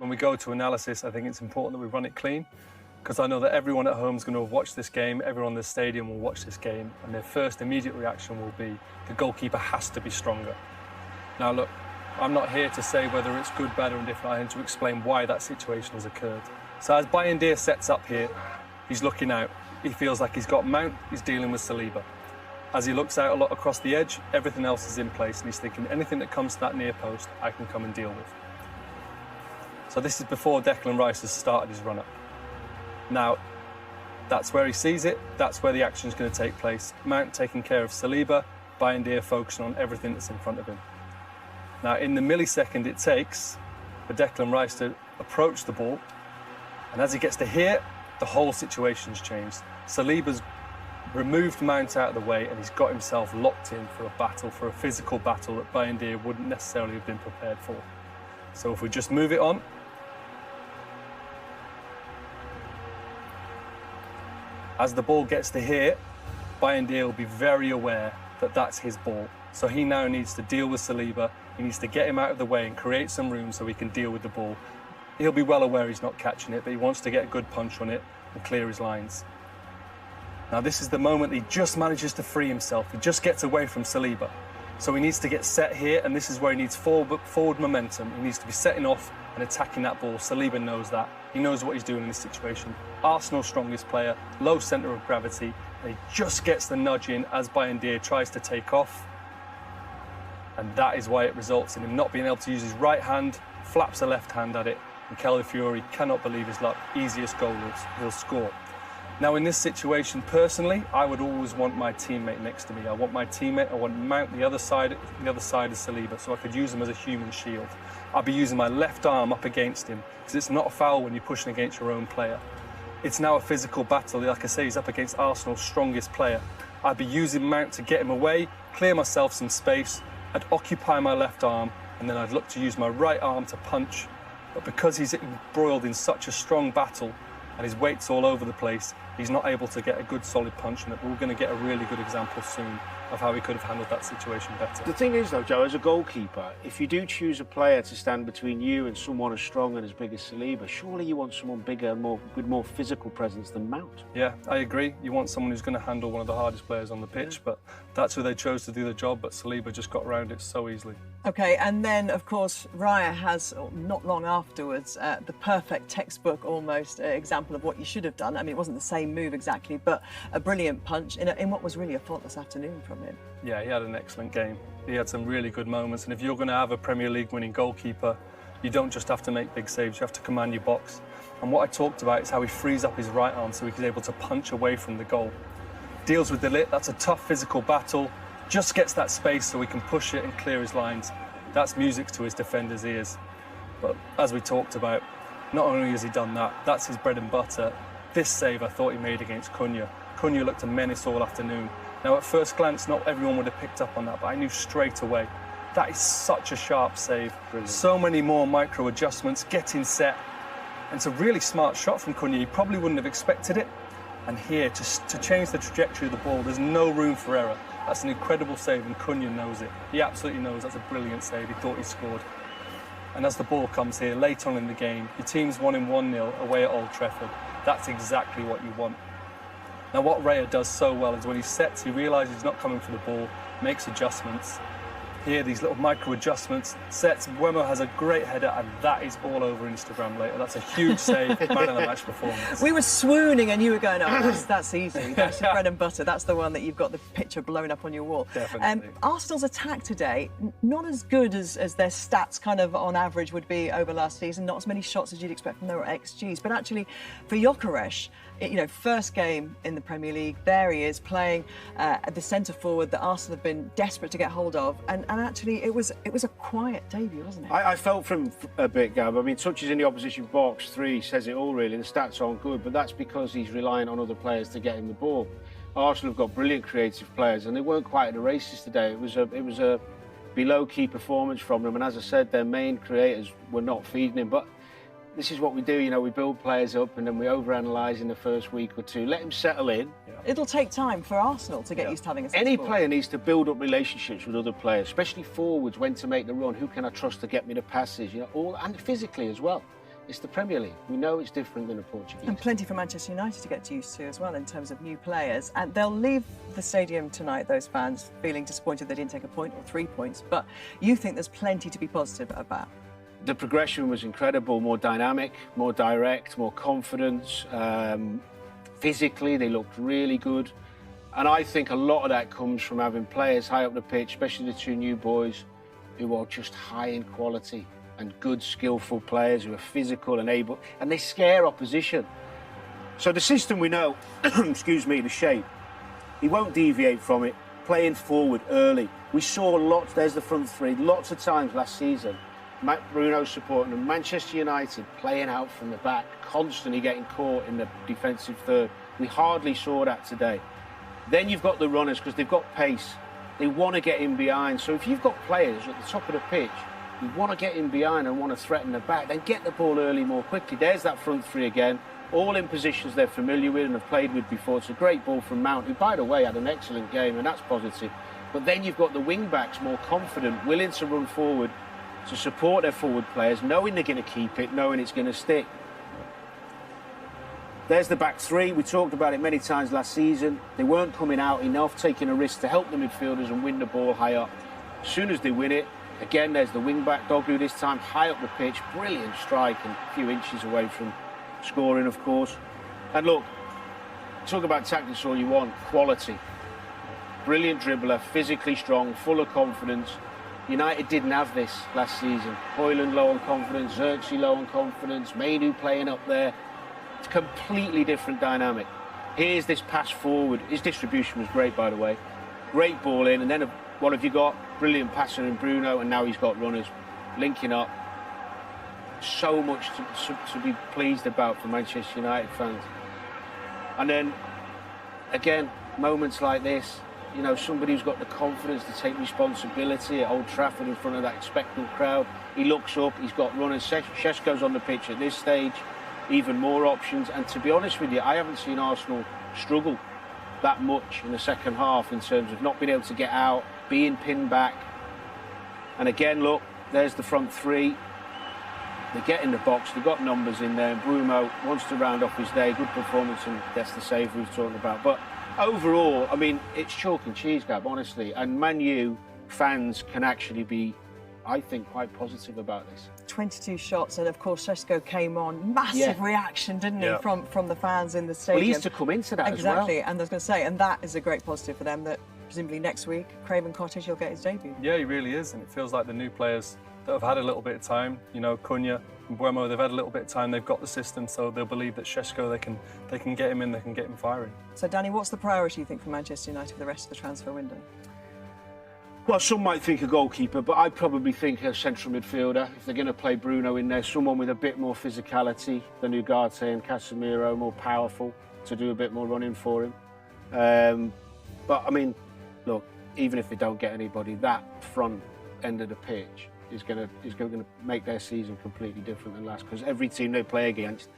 When we go to analysis, I think it's important that we run it clean, because I know that everyone at home is going to have watched this game, everyone in the stadium will watch this game, and their first immediate reaction will be, the goalkeeper has to be stronger. Now look, I'm not here to say whether it's good, bad or indifferent. I'm here to explain why that situation has occurred. So as Bayindir sets up here, he's looking out. He feels like he's got Mount, he's dealing with Saliba. As he looks out a lot across the edge, everything else is in place, and he's thinking, anything that comes to that near post, I can come and deal with. So this is before Declan Rice has started his run-up. Now, that's where he sees it, that's where the action is going to take place. Mount taking care of Saliba, Bayindir focusing on everything that's in front of him. Now, in the millisecond it takes for Declan Rice to approach the ball, and as he gets to here, the whole situation's changed. Saliba's removed Mount out of the way, and he's got himself locked in for a battle, for a physical battle that Bayindir wouldn't necessarily have been prepared for. So if we just move it on. As the ball gets to here, Bayindir will be very aware that that's his ball. So he now needs to deal with Saliba. He needs to get him out of the way and create some room so he can deal with the ball. He'll be well aware he's not catching it, but he wants to get a good punch on it and clear his lines. Now this is the moment he just manages to free himself. He just gets away from Saliba. So he needs to get set here, and this is where he needs forward momentum. He needs to be setting off and attacking that ball. Saliba knows that. He knows what he's doing in this situation. Arsenal's strongest player, low centre of gravity, and he just gets the nudge in as Bayindir tries to take off. And that is why it results in him not being able to use his right hand, flaps a left hand at it, and Calafiori cannot believe his luck. Easiest goal he'll score. Now in this situation, personally, I would always want my teammate next to me. I want my teammate, I want Mount the other side of Saliba, so I could use him as a human shield. I'd be using my left arm up against him, because it's not a foul when you're pushing against your own player. It's now a physical battle. Like I say, he's up against Arsenal's strongest player. I'd be using Mount to get him away, clear myself some space. I'd occupy my left arm, and then I'd look to use my right arm to punch. But because he's embroiled in such a strong battle, and his weight's all over the place, he's not able to get a good solid punch on it. But we're going to get a really good example soon of how he could have handled that situation better. The thing is, though, Joe, as a goalkeeper, if you do choose a player to stand between you and someone as strong and as big as Saliba, surely you want someone bigger and with more physical presence than Mount. Yeah, I agree. You want someone who's going to handle one of the hardest players on the pitch, but that's who they chose to do the job, but Saliba just got around it so easily. OK, and then, of course, Raya has, not long afterwards, the perfect textbook, almost, example of what you should have done. I mean, it wasn't the same move exactly, but a brilliant punch in what was really a faultless afternoon from him. Yeah, he had an excellent game. He had some really good moments, and if you're going to have a Premier League winning goalkeeper, you don't just have to make big saves, you have to command your box. And what I talked about is how he frees up his right arm so he's able to punch away from the goal. Deals with the lit, that's a tough physical battle, just gets that space so he can push it and clear his lines. That's music to his defenders' ears. But as we talked about, not only has he done that, that's his bread and butter. This save I thought he made against Cunha. Cunha looked a menace all afternoon. Now at first glance, not everyone would have picked up on that, but I knew straight away. That is such a sharp save. Brilliant. So many more micro adjustments, getting set. And it's a really smart shot from Cunha. He probably wouldn't have expected it. And here, to change the trajectory of the ball, there's no room for error. That's an incredible save, and Cunha knows it. He absolutely knows that's a brilliant save. He thought he scored. And as the ball comes here, late on in the game, your team's winning 1-0 away at Old Trafford. That's exactly what you want. Now, what Raya does so well is when he sets, he realises he's not coming for the ball, makes adjustments. Here, these little micro adjustments, sets. Wemo has a great header, and that is all over Instagram later. That's a huge save, man of the match performance. We were swooning, and you were going, oh, that's easy. That's your bread and butter. That's the one that you've got the picture blown up on your wall. Definitely. Arsenal's attack today, not as good as their stats kind of on average would be over last season. Not as many shots as you'd expect from their XGs. But actually, for Gyökeres, you know, first game in the Premier League, there he is playing at the centre forward that Arsenal have been desperate to get hold of, and actually it was a quiet debut, wasn't it? I felt for him a bit, Gab. I mean, touches in the opposition box, 3 says it all really. The stats aren't good, but that's because he's relying on other players to get him the ball. Arsenal have got brilliant creative players, and they weren't quite at the races today. It was a below key performance from them, and as I said, their main creators were not feeding him. But this is what we do, you know, we build players up and then we overanalyse in the first week or two. Let him settle in. Yeah. It'll take time for Arsenal to get used to having a Any player needs to build up relationships with other players, especially forwards, when to make the run, who can I trust to get me the passes, you know, and physically as well. It's the Premier League. We know it's different than a Portuguese. And plenty for Manchester United to get used to as well in terms of new players. And they'll leave the stadium tonight, those fans, feeling disappointed they didn't take a point or 3 points. But you think there's plenty to be positive about? The progression was incredible, more dynamic, more direct, more confidence. Physically, they looked really good. And I think a lot of that comes from having players high up the pitch, especially the two new boys, who are just high in quality and good, skillful players who are physical and able, and they scare opposition. So the system we know, excuse me, the shape, he won't deviate from it, playing forward early. We saw lots, there's the front three, lots of times last season, Bruno's supporting them, Manchester United playing out from the back, constantly getting caught in the defensive third. We hardly saw that today. Then you've got the runners, because they've got pace. They want to get in behind. So if you've got players at the top of the pitch, you want to get in behind and want to threaten the back, then get the ball early more quickly. There's that front three again, all in positions they're familiar with and have played with before. It's a great ball from Mount, who, by the way, had an excellent game, and that's positive. But then you've got the wing-backs more confident, willing to run forward, to support their forward players, knowing they're going to keep it, knowing it's going to stick. There's the back three. We talked about it many times last season. They weren't coming out enough, taking a risk to help the midfielders and win the ball high up. As soon as they win it, again, there's the wing-back, Dogu this time, high up the pitch, brilliant strike and a few inches away from scoring, of course. And look, talk about tactics all you want, quality. Brilliant dribbler, physically strong, full of confidence. United didn't have this last season. Højlund low on confidence, Xerxes low on confidence, Mainu playing up there. It's a completely different dynamic. Here's this pass forward. His distribution was great, by the way. Great ball in, and then what have you got? Brilliant passer in Bruno, and now he's got runners linking up. So much to be pleased about for Manchester United fans. And then, again, moments like this, you know, somebody who's got the confidence to take responsibility at Old Trafford in front of that expectant crowd. He looks up, he's got runners. Šeško's on the pitch at this stage, even more options. And to be honest with you, I haven't seen Arsenal struggle that much in the second half in terms of not being able to get out, being pinned back. And again, look, there's the front three. They get in the box, they've got numbers in there, and Bruno wants to round off his day. Good performance, and that's the save we were talking about. But overall, I mean, it's chalk and cheese, Gab, honestly. And Man U fans can actually be, I think, quite positive about this. 22 shots, and of course Šeško came on. Massive reaction, didn't he, from the fans in the stadium. Well, he's to come into that as well. Exactly, and I was going to say, and that is a great positive for them, that presumably next week, Craven Cottage, he'll get his debut. Yeah, he really is, and it feels like the new players that have had a little bit of time, you know, Cunha and Buemo, they've had a little bit of time, they've got the system, so they'll believe that Šeško, they can get him in, they can get him firing. So, Danny, what's the priority, you think, for Manchester United for the rest of the transfer window? Well, some might think a goalkeeper, but I'd probably think a central midfielder. If they're going to play Bruno in there, someone with a bit more physicality than Ugarte and Casemiro, more powerful, to do a bit more running for him. But, I mean, look, even if they don't get anybody, that front end of the pitch is going to make their season completely different than last, because every team they play against